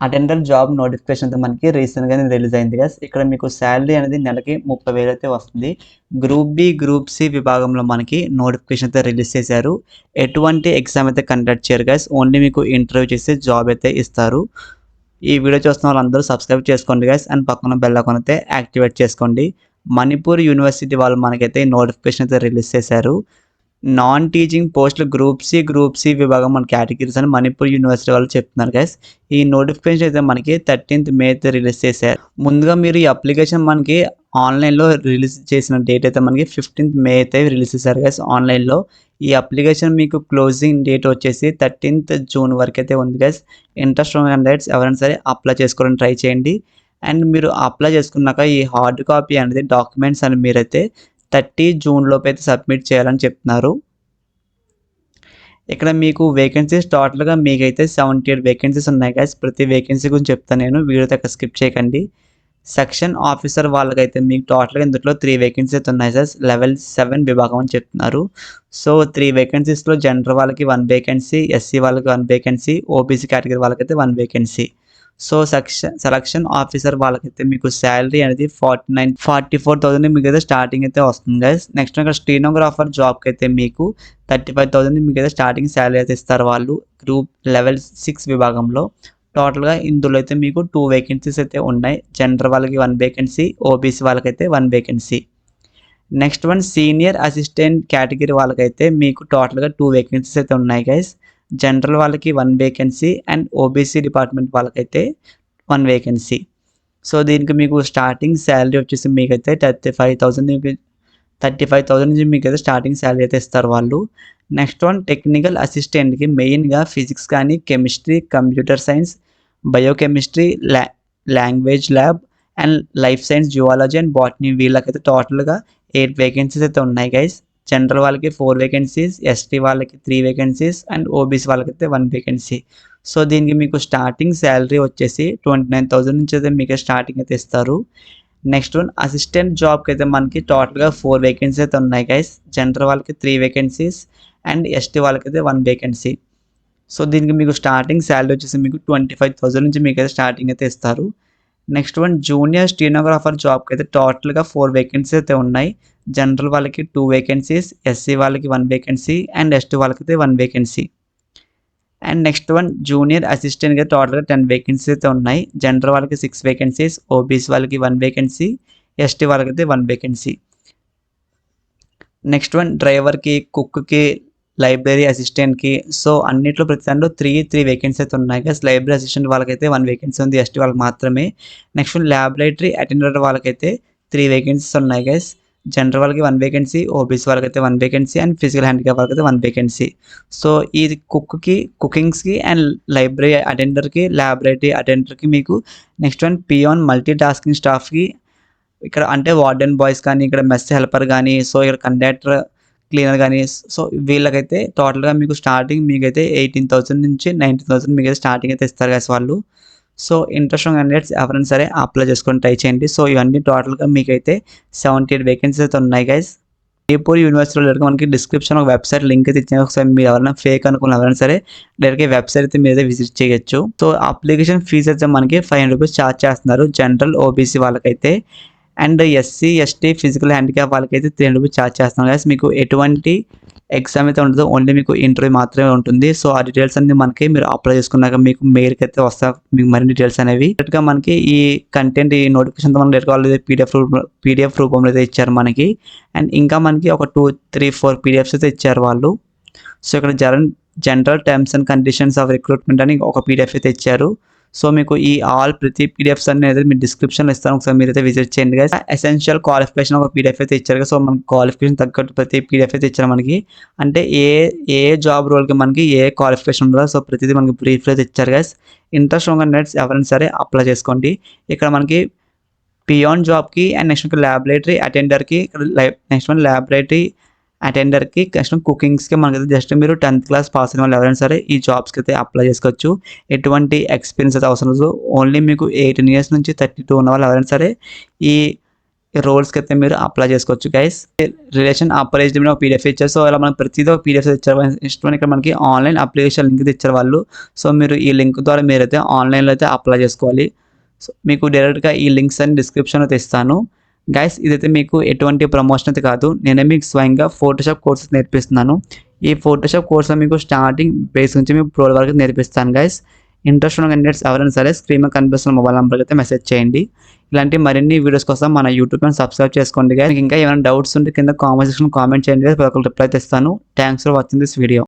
Attender job notification అయితే మనకి రీసెంట్‌గానే రిలీజ్ అయింది గైస్. ఇక్కడ మీకు సాలరీ అనేది నెలకి 30,000 అయితే వస్తుంది. గ్రూప్ బి, గ్రూప్ సి విభాగంలో మనకి నోటిఫికేషన్ అయితే రిలీజ్ చేశారు. ఎటువంటి ఎగ్జామ్ అయితే కండక్ట్ చేయరు గైస్. ఓన్లీ మీకు ఇంటర్వ్యూ చేసి జాబ్ అయితే ఇస్తారు. ఈ వీడియో చూస్తున్న వాళ్ళందరూ సబ్స్క్రైబ్ చేసుకోండి గైస్ అండ్ పక్కన బెల్ ఐకాన్ అయితే యాక్టివేట్ చేసుకోండి. మణిపూర్ యూనివర్సిటీ వాళ్ళు మనకైతే నోటిఫికేషన్ అయితే రిలీజ్ చేశారు. నాన్ టీచింగ్ పోస్టులు గ్రూప్ సి విభాగం మన కేటగిరీస్ అని మణిపూర్ యూనివర్సిటీ వాళ్ళు చెప్తున్నారు గైస్. ఈ నోటిఫికేషన్ అయితే మనకి 13th మే అయితే రిలీజ్ చేశారు. ముందుగా మీరు ఈ అప్లికేషన్ మనకి ఆన్లైన్లో రిలీజ్ చేసిన డేట్ అయితే మనకి 15th మే అయితే రిలీజ్ చేశారు గైస్ ఆన్లైన్లో. ఈ అప్లికేషన్ మీకు క్లోజింగ్ డేట్ వచ్చేసి 13th జూన్ వరకు అయితే ఉంది గైస్. ఇంట్రెస్ట్ ఉన్న క్యాండిడేట్స్ ఎవరైనా సరే అప్లై చేసుకోవడానికి ట్రై చేయండి. అండ్ మీరు అప్లై చేసుకున్నాక ఈ హార్డ్ కాపీ అనేది డాక్యుమెంట్స్ అని మీరైతే 30 జూన్ లోపు అయితే సబ్మిట్ చేయాలని చెప్తున్నారు. ఇక్కడ మీకు వేకెన్సీస్ టోటల్గా మీకైతే 78 వేకెన్సీస్ ఉన్నాయి గైస్. ప్రతి వేకెన్సీ గురించి చెప్తాను నేను, వీడియో దగ్గర స్కిప్ చేయకండి. సెక్షన్ ఆఫీసర్ వాళ్ళకైతే మీకు టోటల్గా ఇందులో 3 వేకెన్సీస్ అయితే ఉన్నాయి సార్. లెవెల్ 7 విభాగం అని చెప్తున్నారు. సో 3 వేకెన్సీస్లో జనరల్ వాళ్ళకి 1 వేకెన్సీ, ఎస్సీ వాళ్ళకి 1 వేకెన్సీ, ఓబీసీ కేటగిరీ వాళ్ళకైతే 1 వేకెన్సీ. సో సెలక్షన్ ఆఫీసర్ వాళ్ళకైతే మీకు శాలరీ అనేది 44,000 మీకు అయితే స్టార్టింగ్ అయితే వస్తుంది గైస్. నెక్స్ట్ ఇక్కడ స్టీనోగ్రాఫర్ జాబ్కి అయితే మీకు 35,000 మీకు అయితే స్టార్టింగ్ శాలరీ అయితే ఇస్తారు వాళ్ళు. గ్రూప్ లెవెల్ 6 విభాగంలో టోటల్గా ఇందులో అయితే మీకు 2 వేకెన్సీస్ అయితే ఉన్నాయి. జనరల్ వాళ్ళకి 1 వేకెన్సీ, ఓబీసీ వాళ్ళకైతే 1 vacancy. Next one senior assistant category వాళ్ళకైతే మీకు టోటల్గా 2 వేకెన్సీస్ అయితే ఉన్నాయి గైస్. జనరల్ వాళ్ళకి 1 వేకెన్సీ అండ్ ఓబీసీ డిపార్ట్మెంట్ వాళ్ళకైతే 1 వేకెన్సీ. సో దీనికి మీకు స్టార్టింగ్ శాలరీ వచ్చేసి మీకైతే 35,000 నుంచి మీకైతే స్టార్టింగ్ శాలరీ అయితే ఇస్తారు వాళ్ళు. నెక్స్ట్ వన్ టెక్నికల్ అసిస్టెంట్కి మెయిన్గా ఫిజిక్స్ కానీ, chemistry, computer science, biochemistry, language lab and life science, geology and botany వీళ్ళకైతే టోటల్గా 8 వేకెన్సీస్ అయితే ఉన్నాయి గైస్. జనరల్ వాళ్ళకి 4 వేకెన్సీస్, ఎస్టీ వాళ్ళకి 3 వేకెన్సీస్ అండ్ ఓబీసీ వాళ్ళకైతే 1 వేకెన్సీ. సో దీనికి మీకు స్టార్టింగ్ శాలరీ వచ్చేసి 29,000 నుంచి అయితే మీకు స్టార్టింగ్ అయితే ఇస్తారు. నెక్స్ట్ వన్ అసిస్టెంట్ జాబ్కి అయితే మనకి టోటల్గా 4 వేకెన్సీ అయితే ఉన్నాయి గైస్. జనరల్ వాళ్ళకి 3 వేకెన్సీస్ అండ్ ఎస్టీ వాళ్ళకైతే 1 వేకెన్సీ. సో దీనికి మీకు స్టార్టింగ్ శాలరీ వచ్చేసి మీకు 25,000 నుంచి మీకు అయితే స్టార్టింగ్ అయితే ఇస్తారు. నెక్స్ట్ వన్ జూనియర్ స్టీనోగ్రాఫర్ జాబ్కి అయితే టోటల్గా 4 వేకెన్సీ అయితే ఉన్నాయి. జనరల్ వాళ్ళకి 2 వేకెన్సీస్, ఎస్సీ వాళ్ళకి 1 వేకెన్సీ అండ్ ఎస్టీ వాళ్ళకైతే 1 vacancy. And next one junior అసిస్టెంట్గా టోటల్గా 10 వేకెన్సీ అయితే ఉన్నాయి. జనరల్ వాళ్ళకి 6 వేకెన్సీస్, ఓబీసీ వాళ్ళకి 1 వేకెన్సీ, ఎస్టీ వాళ్ళకైతే 1 వేకెన్సీ. నెక్స్ట్ వన్ డ్రైవర్కి, కుక్కి, లైబ్రరీ అసిస్టెంట్కి, సో అన్నిట్లో ప్రతి దాంట్లో 3 వేకెన్సీ అయితే ఉన్నాయి కదా. లైబ్రరీ అసిస్టెంట్ వాళ్ళకైతే 1 వేకెన్సీ ఉంది, ఎస్టీ వాళ్ళకి మాత్రమే. నెక్స్ట్ ల్యాబొరేటరీ అటెండర్ వాళ్ళకైతే 3 వేకెన్సీస్ ఉన్నాయి గైస్. జనరల్ వాళ్ళకి 1 వేకెన్సీ, ఓబీసీ వాళ్ళకైతే 1 వేకెన్సీ అండ్ ఫిజికల్ హ్యాండిక్యాప్ వాళ్ళకైతే 1 వేకెన్సీ. సో ఇది కుకింగ్స్కి అండ్ లైబ్రరీ అటెండర్కి, ల్యాబొరేటరీ అటెండర్కి మీకు. నెక్స్ట్ వన్ పియాన్ మల్టీ టాస్కింగ్ స్టాఫ్కి, ఇక్కడ అంటే వార్డెన్ బాయ్స్ కానీ, ఇక్కడ మెస్ హెల్పర్ కానీ, సో ఇక్కడ కండక్టర్, క్లీనర్ కానీ, సో వీళ్ళకైతే టోటల్గా మీకు స్టార్టింగ్ మీకైతే 18,000 నుంచి 19,000 మీకైతే స్టార్టింగ్ అయితే ఇస్తారు కదా వాళ్ళు. సో ఇంట్రెస్ట్ ఉన్న క్యాండిడేట్స్ ఎవరైనా సరే అప్లై చేసుకొని ట్రై చేయండి. సో ఇవన్నీ టోటల్గా మీకైతే 78 వేకెన్సీస్ అయితే ఉన్నాయి గైస్. మణిపూర్ యూనివర్సిటీలో మనకి డిస్క్రిప్షన్ ఒక వెబ్సైట్ లింక్ అయితే ఇచ్చిన, ఒకసారి మీరు ఎవరైనా ఫేక్ అనుకున్న ఎవరైనా సరే డైరెక్ట్గా వెబ్సైట్ అయితే మీరు అయితే విజిట్ చేయొచ్చు. సో అప్లికేషన్ ఫీజు అయితే మనకి 500 రూపీస్ ఛార్జ్ చేస్తున్నారు జనరల్, ఓబీసీ వాళ్ళకైతే. And SC, ST, physical handicap వాళ్ళకైతే 300 రూపీస్ ఛార్జ్ చేస్తున్నాం గైస్. మీకు ఎటువంటి ఎగ్జామ్ అయితే ఉండదు, ఓన్లీ మీకు ఇంటర్వ్యూ మాత్రమే ఉంటుంది. సో ఆ డీటెయిల్స్ అన్ని మనకి మీరు అప్లై చేసుకున్నాక మీకు మెయిల్కి అయితే వస్తా మీకు మరిన్ని డీటెయిల్స్ అనేవి. డైరెక్ట్గా మనకి ఈ కంటెంట్, ఈ నోటిఫికేషన్తో మనం డైరెక్ట్గా పీడిఎఫ్ రూపంలో అయితే ఇచ్చారు మనకి. అండ్ ఇంకా మనకి ఒక 2, 3, 4 పీడిఎఫ్స్ అయితే ఇచ్చారు వాళ్ళు. సో ఇక్కడ general terms and conditions of recruitment అని ఒక పీడిఎఫ్ అయితే ఇచ్చారు. సో మీకు ఈ ప్రతి పీడిఎఫ్స్ అన్ని అయితే మీరు డిస్క్రిప్షన్లో ఇస్తాను, ఒకసారి మీరు అయితే విజిట్ చేయండి గైస్. ఎసెన్షియల్ క్వాలిఫికేషన్ ఒక పీడిఎఫ్ అయితే ఇచ్చారు కదా. సో మనకి క్వాలిఫికేషన్ తగ్గట్టు ప్రతి పీడిఎఫ్ అయితే ఇచ్చారు మనకి. అంటే ఏ జాబ్ రోల్కి మనకి ఏ క్వాలిఫికేషన్ ఉందో సో ప్రతిదీ మనకి బ్రీఫ్ అయితే ఇచ్చారు గైస్. ఇంట్రెస్ట్ ఉన్న నెట్స్ ఎవరైనా సరే అప్లై చేసుకోండి. ఇక్కడ మనకి పియాన్ జాబ్కి అండ్ నెక్స్ట్ ల్యాబొరేటరీ అటెండర్కి, నెక్స్ట్ వన్ ల్యాబొరేటరీ అటెండర్కి, నెక్స్ట్ కుకింగ్స్కి మనకైతే జస్ట్ మీరు 10th క్లాస్ పాస్ అయిన వాళ్ళు ఎవరైనా సరే ఈ జాబ్స్కి అయితే అప్లై చేసుకోవచ్చు. ఎటువంటి ఎక్స్పీరియన్స్ అయితే అవసరం లేదు. ఓన్లీ మీకు 18 years నుంచి 32 ఉన్న వాళ్ళు ఎవరైనా సరే ఈ ఈ రోల్స్కి అయితే మీరు అప్లై చేసుకోవచ్చు guys. Relation upper age limit PDF ఇచ్చారు. సో ఇలా మనం ప్రతిదీ ఒక పీడిఎఫ్ ఇచ్చారు. ఇష్టం ఇక్కడ మనకి ఆన్లైన్ అప్లికేషన్ లింక్ ఇచ్చారు వాళ్ళు. సో మీరు ఈ లింక్ ద్వారా మీరైతే ఆన్లైన్లో అయితే అప్లై చేసుకోవాలి. సో మీకు డైరెక్ట్గా ఈ లింక్స్ అని డిస్క్రిప్షన్ అయితే ఇస్తాను గైస్. ఇదైతే మీకు ఎటువంటి ప్రమోషన్ అయితే కాదు, నేనే మీకు స్వయంగా ఫోటోషాప్ కోర్సెస్ నేర్పిస్తున్నాను. ఈ ఫోటోషాప్ కోర్సులో మీకు స్టార్టింగ్ బేస్ నుంచి మీకు ప్రో వరకు నేర్పిస్తాను గైస్. ఇంట్రెస్ట్ ఉన్న క్యాండిడేట్స్ ఎవరైనా సరే స్క్రీన్ మీద కనిపిస్తున్న మొబైల్ నెంబర్కి అయితే మెసేజ్ చేయండి. ఇలాంటి మరిన్ని వీడియోస్ కోసం మన యూట్యూబ్ ఛానల్ సబ్స్క్రైబ్ చేసుకోండి గైస్. ఇంకా ఏమైనా డౌట్స్ ఉంటే కింద కామెంట్ సెక్షన్ కామెంట్ చేయండి గైస్, ఒకళ్ళు రిప్లై ఇస్తాను. Thanks for watching this video.